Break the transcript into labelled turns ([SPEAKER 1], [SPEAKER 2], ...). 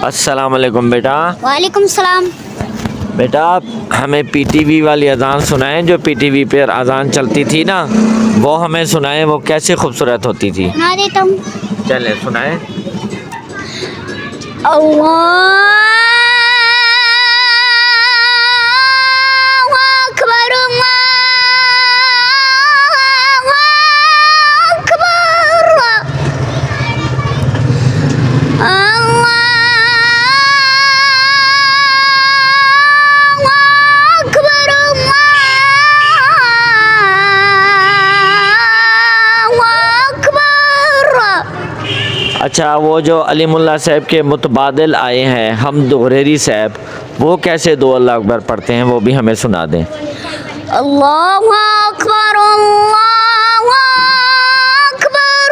[SPEAKER 1] अस्सलाम वालेकुम बेटा।
[SPEAKER 2] वालेकुम सलाम।
[SPEAKER 1] बेटा हमें पीटीवी वाली अजान सुनाएं, जो पीटीवी पर अजान चलती थी ना, वो हमें सुनाएं, वो कैसे खूबसूरत होती थी।
[SPEAKER 2] सुना देता हूँ।
[SPEAKER 1] चले सुनाएं।
[SPEAKER 2] अल्लाहु अकबर, अल्लाहु अकबर, अल्लाहु अकबर, अल्लाहु अकबर।
[SPEAKER 1] अच्छा, वो जो अली मुल्ला साहब के मुतबादिल आए हैं हमद गुरेरी साहब, वो कैसे दो अल्लाह अकबर पढ़ते हैं, वो भी हमें सुना दें।
[SPEAKER 2] अल्लाहु अकबर, अल्लाहु अकबर,